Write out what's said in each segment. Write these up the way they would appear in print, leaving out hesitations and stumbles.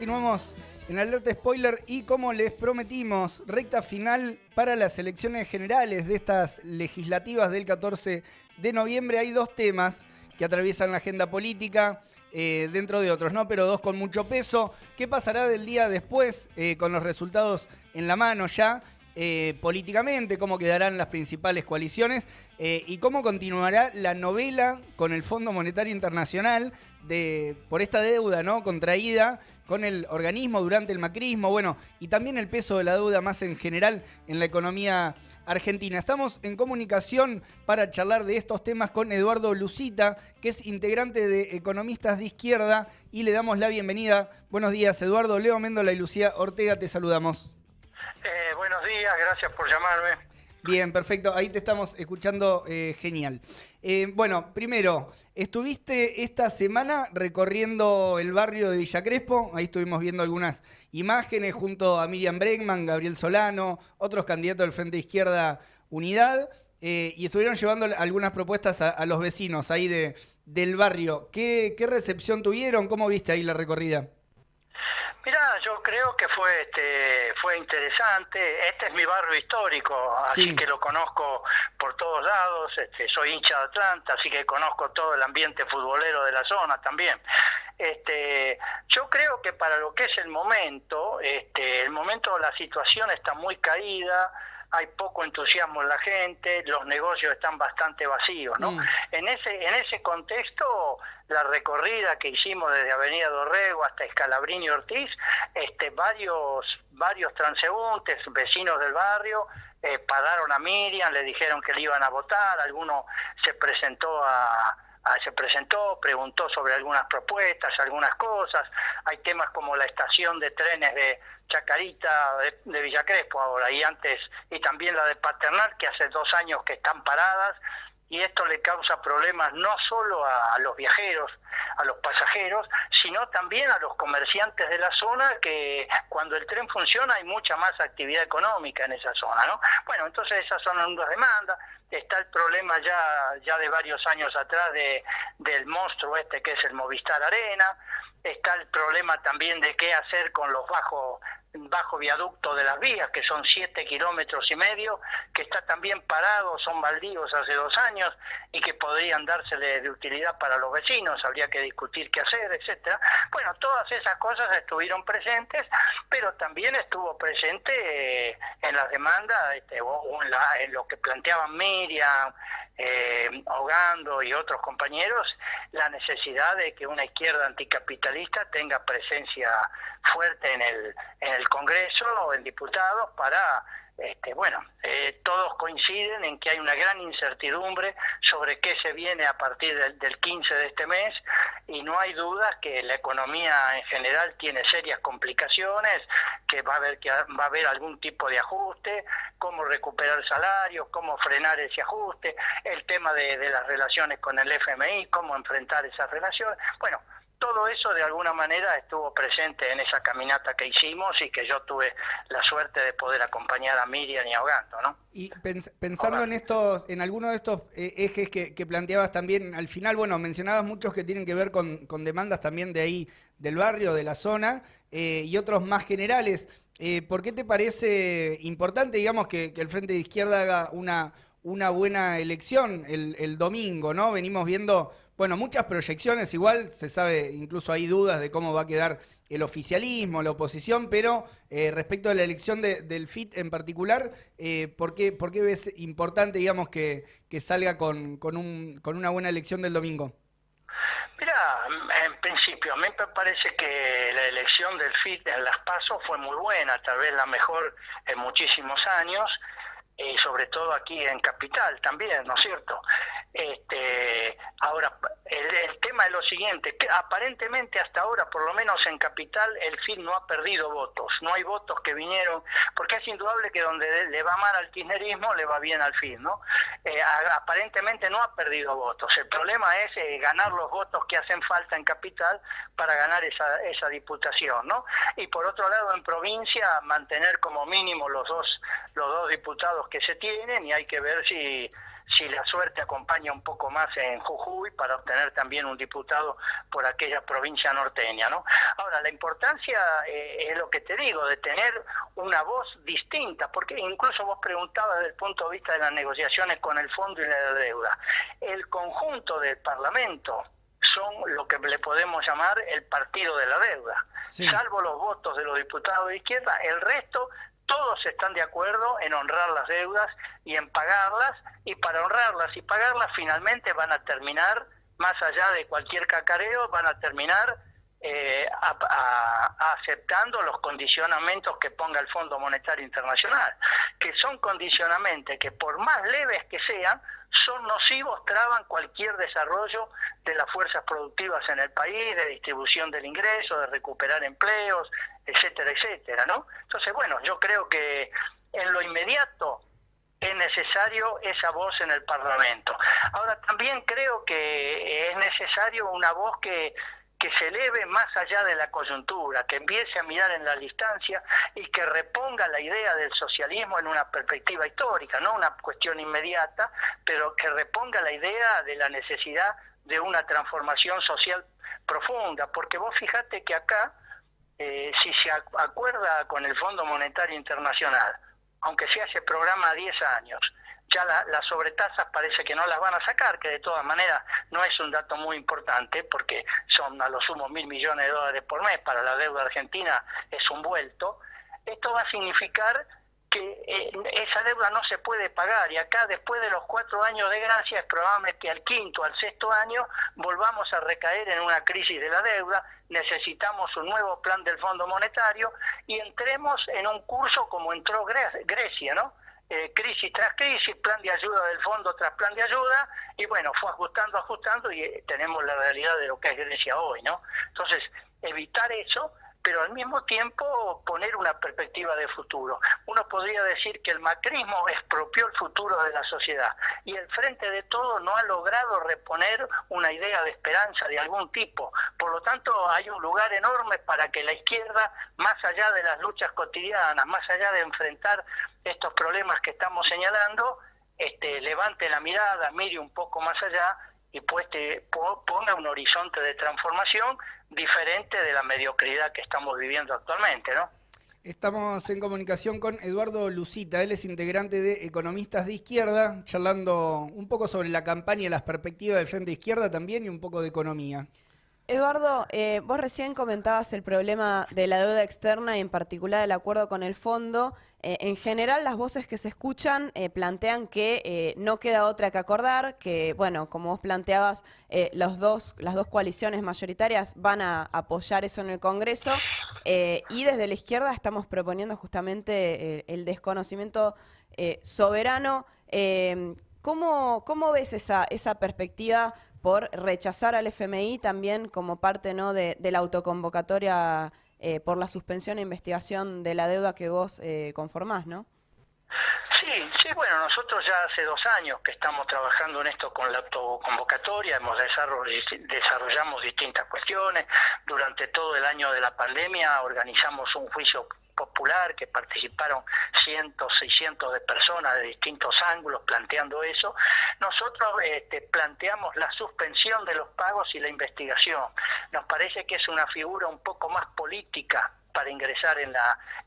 Continuamos en Alerta Spoiler y como les prometimos, recta final para las elecciones generales de estas legislativas del 14 de noviembre. Hay dos temas que atraviesan la agenda política, dentro de otros, ¿no? Pero dos con mucho peso. ¿Qué pasará del día después con los resultados en la mano ya? Políticamente, cómo quedarán las principales coaliciones y cómo continuará la novela con el Fondo Monetario Internacional por esta deuda, ¿no?, contraída con el organismo durante el macrismo, bueno, y también el peso de la deuda más en general en la economía argentina. Estamos en comunicación para charlar de estos temas con Eduardo Lucita, que es integrante de Economistas de Izquierda, y le damos la bienvenida. Buenos días, Eduardo. Leo Méndola y Lucía Ortega, te saludamos. Buenos días, gracias por llamarme. Bien, perfecto. Ahí te estamos escuchando, genial. Bueno, primero, estuviste esta semana recorriendo el barrio de Villa Crespo. Ahí estuvimos viendo algunas imágenes junto a Miriam Bregman, Gabriel Solano, otros candidatos del Frente Izquierda Unidad, y estuvieron llevando algunas propuestas a los vecinos ahí del barrio. ¿Qué recepción tuvieron? ¿Cómo viste ahí la recorrida? Mirá, yo creo que fue interesante. Este es mi barrio histórico, así Sí. que lo conozco por todos lados. Soy hincha de Atlanta, así que conozco todo el ambiente futbolero de la zona también. Yo creo que para lo que es el momento, la situación está muy caída. Hay poco entusiasmo en la gente, los negocios están bastante vacíos, ¿no? En ese contexto, la recorrida que hicimos desde Avenida Dorrego hasta Scalabrini y Ortiz, varios transeúntes, vecinos del barrio, pararon a Miriam, le dijeron que le iban a votar, alguno se presentó, preguntó sobre algunas propuestas, algunas cosas. Hay temas como la estación de trenes de Chacarita de Villa Crespo ahora y también la de Paternal, que hace 2 años que están paradas, y esto le causa problemas no solo a los viajeros, a los pasajeros, sino también a los comerciantes de la zona, que cuando el tren funciona hay mucha más actividad económica en esa zona, ¿no? Bueno, entonces esas son unas demandas. Está el problema ya de varios años atrás del monstruo que es el Movistar Arena. Está el problema también de qué hacer con los bajo viaductos de las vías, que son 7,5 kilómetros, que está también parado, son baldíos hace 2 años y que podrían dársele de utilidad para los vecinos, habría que discutir qué hacer, etcétera. Bueno, todas esas cosas estuvieron presentes, pero también estuvo presente en las demandas, en lo que planteaban Miriam, Ogando y otros compañeros, la necesidad de que una izquierda anticapitalista tenga presencia fuerte en el Congreso o en diputados para, todos coinciden en que hay una gran incertidumbre sobre qué se viene a partir del 15 de este mes, y no hay dudas que la economía en general tiene serias complicaciones, que va a haber algún tipo de ajuste, cómo recuperar salarios, cómo frenar ese ajuste, el tema de las relaciones con el FMI, cómo enfrentar esas relaciones. Bueno, todo eso de alguna manera estuvo presente en esa caminata que hicimos y que yo tuve la suerte de poder acompañar a Miriam y a Ogando, ¿no? Y pensando en algunos de estos ejes que planteabas también, al final, bueno, mencionabas muchos que tienen que ver con demandas también de ahí, del barrio, de la zona, y otros más generales. ¿Por qué te parece importante, digamos, que el Frente de Izquierda haga una buena elección el domingo, ¿no? Venimos viendo, bueno, muchas proyecciones, igual se sabe, incluso hay dudas de cómo va a quedar el oficialismo, la oposición, pero respecto a la elección del FIT en particular, ¿por qué ves importante, digamos, que salga con una buena elección del domingo? Mira, en principio, a mí me parece que la elección del FIT en las PASO fue muy buena, tal vez la mejor en muchísimos años, y sobre todo aquí en Capital también, ¿no es cierto? Ahora, el tema es lo siguiente, que aparentemente hasta ahora, por lo menos en Capital, el FIT no ha perdido votos, no hay votos que vinieron, porque es indudable que donde le va mal al kirchnerismo, le va bien al FIT, ¿no? Aparentemente no ha perdido votos, el problema es ganar los votos que hacen falta en Capital para ganar esa diputación, ¿no? Y por otro lado, en provincia, mantener como mínimo los dos diputados que se tienen, y hay que ver si si la suerte acompaña un poco más en Jujuy, para obtener también un diputado por aquella provincia norteña, ¿no? Ahora, la importancia es lo que te digo, de tener una voz distinta, porque incluso vos preguntabas desde el punto de vista de las negociaciones con el fondo y la deuda. El conjunto del Parlamento son lo que le podemos llamar el partido de la deuda. Sí. Salvo los votos de los diputados de izquierda, el resto todos están de acuerdo en honrar las deudas y en pagarlas, y para honrarlas y pagarlas finalmente van a terminar, más allá de cualquier cacareo, van a terminar aceptando los condicionamientos que ponga el Fondo Monetario Internacional, que son condicionamientos que por más leves que sean, son nocivos, traban cualquier desarrollo de las fuerzas productivas en el país, de distribución del ingreso, de recuperar empleos, etcétera, etcétera, ¿no? Entonces, bueno, yo creo que en lo inmediato es necesario esa voz en el Parlamento. Ahora, también creo que es necesario una voz que se eleve más allá de la coyuntura, que empiece a mirar en la distancia y que reponga la idea del socialismo en una perspectiva histórica, no una cuestión inmediata, pero que reponga la idea de la necesidad de una transformación social profunda, porque vos fijate que acá, si se acuerda con el Fondo Monetario Internacional, aunque sea ese programa a 10 años, ya las sobretasas parece que no las van a sacar, que de todas maneras no es un dato muy importante, porque son a lo sumo $1.000 millones por mes, para la deuda argentina es un vuelto. Esto va a significar que esa deuda no se puede pagar, y acá después de los 4 años de gracia es probable que al quinto, al sexto año volvamos a recaer en una crisis de la deuda. Necesitamos un nuevo plan del Fondo Monetario y entremos en un curso como entró Grecia, ¿no? Crisis tras crisis, plan de ayuda del fondo tras plan de ayuda, y bueno, fue ajustando y tenemos la realidad de lo que es Grecia hoy, ¿no? Entonces, evitar eso, pero al mismo tiempo poner una perspectiva de futuro. Uno podría decir que el macrismo expropió el futuro de la sociedad y el Frente de Todos no ha logrado reponer una idea de esperanza de algún tipo. Por lo tanto, hay un lugar enorme para que la izquierda, más allá de las luchas cotidianas, más allá de enfrentar estos problemas que estamos señalando, levante la mirada, mire un poco más allá y pues ponga un horizonte de transformación diferente de la mediocridad que estamos viviendo actualmente, ¿no? Estamos en comunicación con Eduardo Lucita, él es integrante de Economistas de Izquierda, charlando un poco sobre la campaña y las perspectivas del Frente de Izquierda también, y un poco de economía. Eduardo, vos recién comentabas el problema de la deuda externa y en particular el acuerdo con el fondo. En general, las voces que se escuchan plantean que no queda otra que acordar, que, bueno, como vos planteabas, las dos coaliciones mayoritarias van a apoyar eso en el Congreso, y desde la izquierda estamos proponiendo justamente el desconocimiento soberano. ¿Cómo ves esa perspectiva por rechazar al FMI también como parte, ¿no?, de la autoconvocatoria por la suspensión e investigación de la deuda que vos conformás, ¿no? Sí, bueno, nosotros ya hace 2 años que estamos trabajando en esto con la autoconvocatoria, desarrollamos distintas cuestiones. Durante todo el año de la pandemia organizamos un juicio popular que participaron cientos y cientos de personas de distintos ángulos planteando eso. Nosotros planteamos la suspensión de los pagos y la investigación. Nos parece que es una figura un poco más política para ingresar en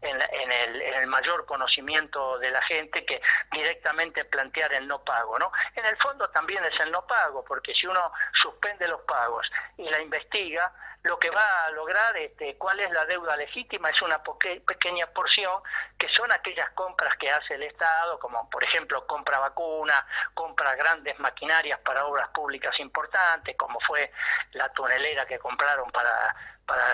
el mayor conocimiento de la gente que directamente plantear el no pago, ¿no? En el fondo también es el no pago, porque si uno suspende los pagos y la investiga, lo que va a lograr cuál es la deuda legítima es una pequeña porción, que son aquellas compras que hace el Estado, como por ejemplo compra vacunas, compra grandes maquinarias para obras públicas importantes, como fue la tunelera que compraron para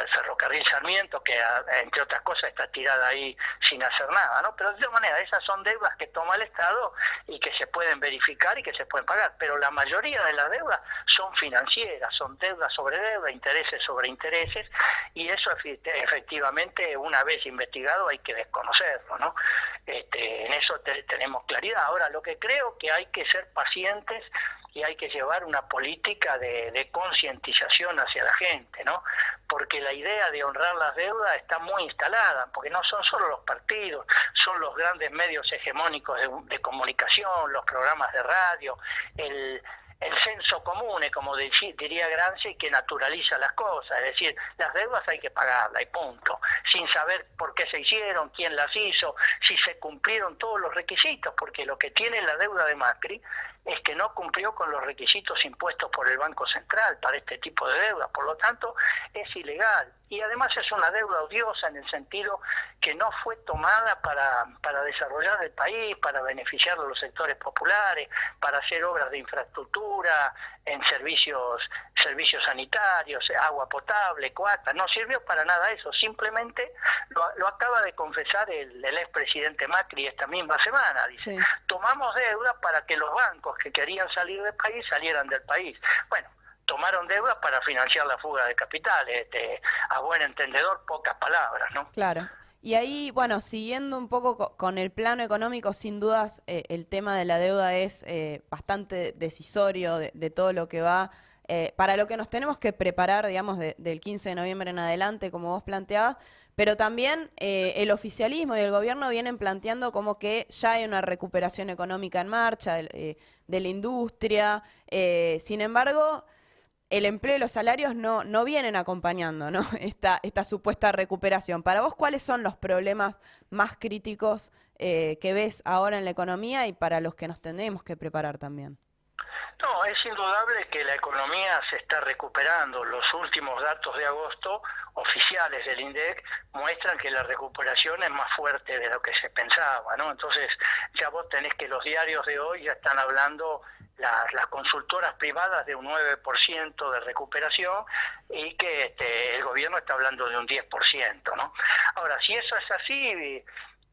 el ferrocarril Sarmiento, que entre otras cosas está tirada ahí sin hacer nada, ¿no? Pero de todas maneras, esas son deudas que toma el Estado y que se pueden verificar y que se pueden pagar, pero la mayoría de las deudas son financieras, son deudas sobre deuda, intereses sobre intereses, y eso efectivamente, una vez investigado, hay que desconocerlo, ¿no? En eso tenemos claridad. Ahora, lo que creo que hay que ser pacientes y hay que llevar una política de concientización hacia la gente, ¿no? Porque la idea de honrar las deudas está muy instalada, porque no son solo los partidos, son los grandes medios hegemónicos de comunicación, los programas de radio, el senso comune, como diría Gramsci, que naturaliza las cosas, es decir, las deudas hay que pagarlas y punto, sin saber por qué se hicieron, quién las hizo, si se cumplieron todos los requisitos, porque lo que tiene la deuda de Macri es que no cumplió con los requisitos impuestos por el Banco Central para este tipo de deuda, por lo tanto es ilegal y además es una deuda odiosa en el sentido que no fue tomada para desarrollar el país, para beneficiar a los sectores populares, para hacer obras de infraestructura, en servicios sanitarios, agua potable, coata, no sirvió para nada eso, simplemente lo acaba de confesar el expresidente Macri esta misma semana, dice, sí, tomamos deuda para que los bancos que querían salir del país salieran del país. Bueno, tomaron deuda para financiar la fuga de capitales, a buen entendedor, pocas palabras, ¿no? Claro. Y ahí, bueno, siguiendo un poco con el plano económico, sin dudas el tema de la deuda es bastante decisorio de todo lo que va, para lo que nos tenemos que preparar, digamos, del 15 de noviembre en adelante, como vos planteabas, pero también el oficialismo y el gobierno vienen planteando como que ya hay una recuperación económica en marcha de la industria, sin embargo el empleo y los salarios no vienen acompañando, ¿no? esta supuesta recuperación. Para vos, ¿cuáles son los problemas más críticos que ves ahora en la economía y para los que nos tenemos que preparar también? No, es indudable que la economía se está recuperando. Los últimos datos de agosto oficiales del INDEC muestran que la recuperación es más fuerte de lo que se pensaba, ¿no? Entonces, ya vos tenés que los diarios de hoy ya están hablando, las consultoras privadas, de un 9% de recuperación y que el gobierno está hablando de un 10%, ¿no? Ahora, si eso es así,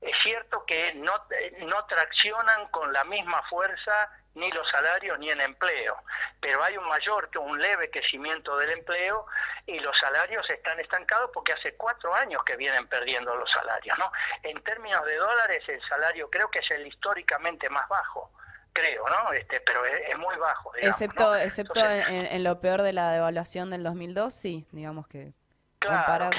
es cierto que no traccionan con la misma fuerza ni los salarios ni el empleo, pero hay un leve crecimiento del empleo y los salarios están estancados porque hace 4 años que vienen perdiendo los salarios, ¿no? En términos de dólares, el salario creo que es el históricamente más bajo, creo, ¿no? Pero es muy bajo, digamos, excepto ¿no? Entonces, en lo peor de la devaluación del 2002, sí, digamos que... Claro,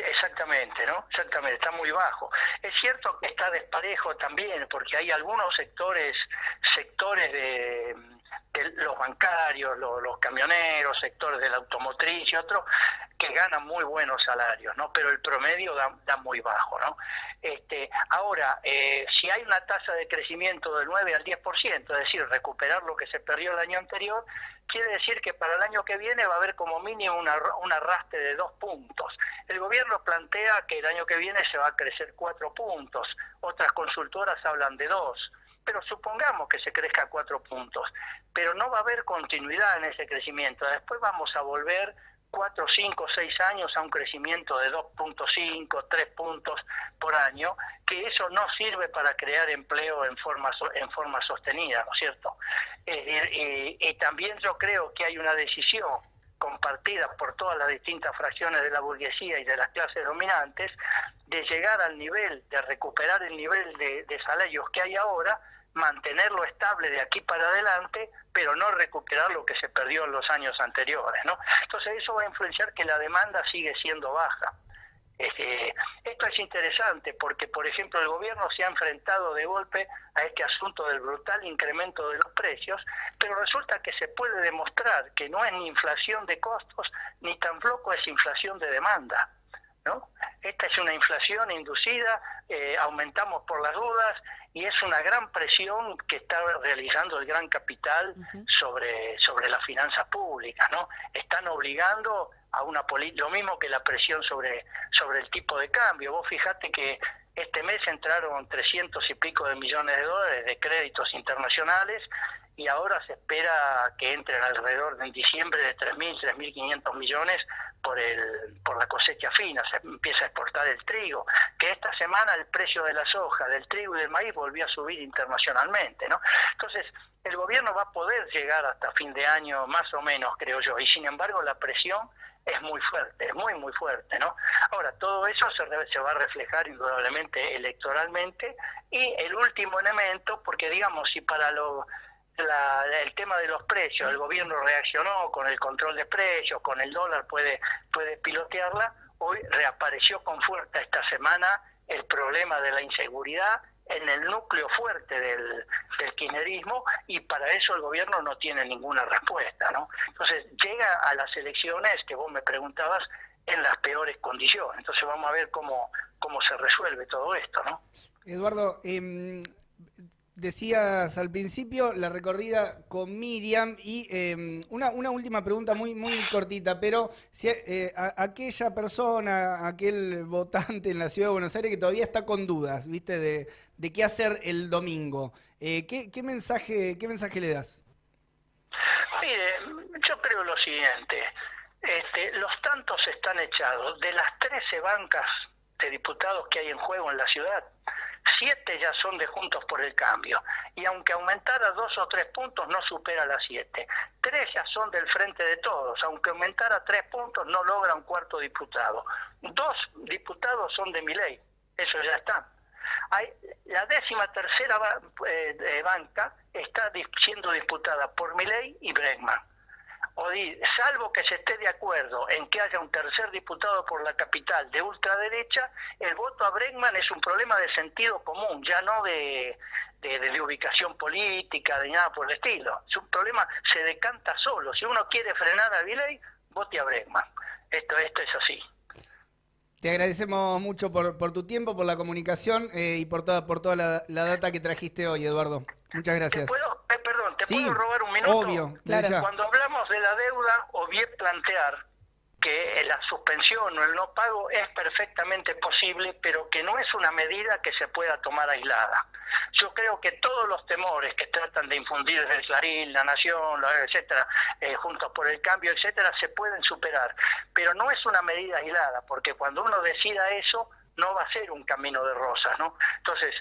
exactamente, ¿no? Exactamente, está muy bajo. Es cierto que está desparejo también, porque hay algunos sectores de los bancarios, los camioneros, sectores de la automotriz y otros que ganan muy buenos salarios, ¿no? Pero el promedio da muy bajo, ¿no? Ahora, si hay una tasa de crecimiento del 9 al 10%, es decir, recuperar lo que se perdió el año anterior, quiere decir que para el año que viene va a haber como mínimo un arrastre de 2 puntos. El gobierno plantea que el año que viene se va a crecer 4 puntos, otras consultoras hablan de 2. Pero supongamos que se crezca 4 puntos, pero no va a haber continuidad en ese crecimiento. Después vamos a volver 4, 5, 6 años a un crecimiento de 2.5, 3 puntos por año, que eso no sirve para crear empleo en forma sostenida, ¿no es cierto? Y también yo creo que hay una decisión compartida por todas las distintas fracciones de la burguesía y de las clases dominantes de llegar al nivel, de recuperar el nivel de salarios que hay ahora, mantenerlo estable de aquí para adelante, pero no recuperar lo que se perdió en los años anteriores, ¿no? Entonces eso va a influenciar que la demanda sigue siendo baja. Esto es interesante porque, por ejemplo, el gobierno se ha enfrentado de golpe a este asunto del brutal incremento de los precios, pero resulta que se puede demostrar que no es ni inflación de costos, ni tampoco es inflación de demanda, ¿no? Esta es una inflación inducida, aumentamos por las dudas, y es una gran presión que está realizando el gran capital sobre las finanzas públicas, ¿no? Están obligando a una política, lo mismo que la presión sobre el tipo de cambio. Vos fijate que este mes entraron 300 y pico de millones de dólares de créditos internacionales y ahora se espera que entren alrededor en diciembre de 3.000, 3.500 millones por la cosecha fina. Se empieza a exportar el trigo, que esta semana el precio de la soja, del trigo y del maíz volvió a subir internacionalmente, ¿no? Entonces, el gobierno va a poder llegar hasta fin de año más o menos, creo yo, y sin embargo la presión es muy fuerte, es muy fuerte, ¿no? Ahora, todo eso se va a reflejar indudablemente electoralmente, y el último elemento, porque digamos, si para el tema de los precios, el gobierno reaccionó con el control de precios, con el dólar puede pilotearla. Hoy reapareció con fuerza esta semana el problema de la inseguridad en el núcleo fuerte del kirchnerismo, y para eso el gobierno no tiene ninguna respuesta, ¿no? Entonces llega a las elecciones, que vos me preguntabas, en las peores condiciones. Entonces vamos a ver cómo se resuelve todo esto, ¿no? Eduardo, decías al principio la recorrida con Miriam y una última pregunta muy cortita, pero si aquella persona, aquel votante en la Ciudad de Buenos Aires que todavía está con dudas, ¿viste? De qué hacer el domingo, ¿qué mensaje le das? Mire, yo creo lo siguiente, los tantos están echados. De las 13 bancas de diputados que hay en juego en la ciudad, 7 ya son de Juntos por el Cambio, y aunque aumentara 2 o 3 puntos no supera las 7. 3 ya son del Frente de Todos, aunque aumentara 3 puntos no logra un cuarto diputado. 2 diputados son de Milei, eso ya está. La 13ª banca está siendo disputada por Milei y Bregman. Salvo que se esté de acuerdo en que haya un tercer diputado por la capital de ultraderecha, el voto a Bregman es un problema de sentido común, ya no de ubicación política, de nada por el estilo. Es un problema, se decanta solo. Si uno quiere frenar a Milei, vote a Bregman. Esto es así. Te agradecemos mucho por tu tiempo, por la comunicación y por toda la data que trajiste hoy, Eduardo. Muchas gracias. ¿Te puedo robar un minuto? Obvio, claro. Cuando hablamos de la deuda, obvié plantear que la suspensión o el no pago es perfectamente posible, pero que no es una medida que se pueda tomar aislada. Yo creo que todos los temores que tratan de infundir desde el Clarín, La Nación, etcétera, Juntos por el Cambio, etcétera, se pueden superar, pero no es una medida aislada, porque cuando uno decida eso, no va a ser un camino de rosas, ¿no? Entonces,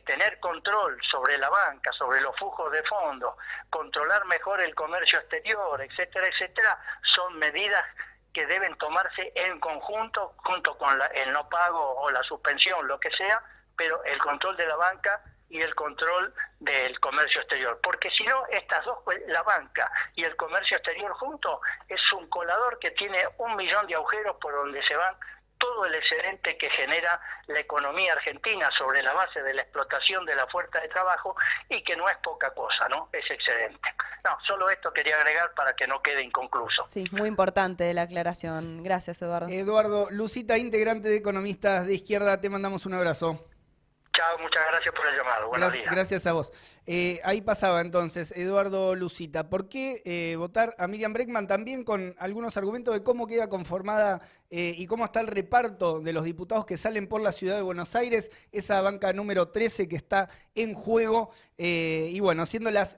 tener control sobre la banca, sobre los flujos de fondos, controlar mejor el comercio exterior, etcétera, etcétera, son medidas que deben tomarse en conjunto, junto con el no pago o la suspensión, lo que sea, pero el control de la banca y el control del comercio exterior. Porque si no, estas dos, la banca y el comercio exterior juntos, es un colador que tiene 1 millón de agujeros por donde se van todo el excedente que genera la economía argentina sobre la base de la explotación de la fuerza de trabajo, y que no es poca cosa, ¿no? Es excedente. No, solo esto quería agregar para que no quede inconcluso. Sí, muy importante la aclaración. Gracias, Eduardo. Eduardo Lucita, integrante de Economistas de Izquierda, te mandamos un abrazo. Chao, muchas gracias por el llamado. Buenos días. Gracias a vos. Ahí pasaba entonces Eduardo Lucita. ¿Por qué votar a Miriam Bregman? También con algunos argumentos de cómo queda conformada y cómo está el reparto de los diputados que salen por la Ciudad de Buenos Aires, esa banca número 13 que está en juego. Y bueno, siendo las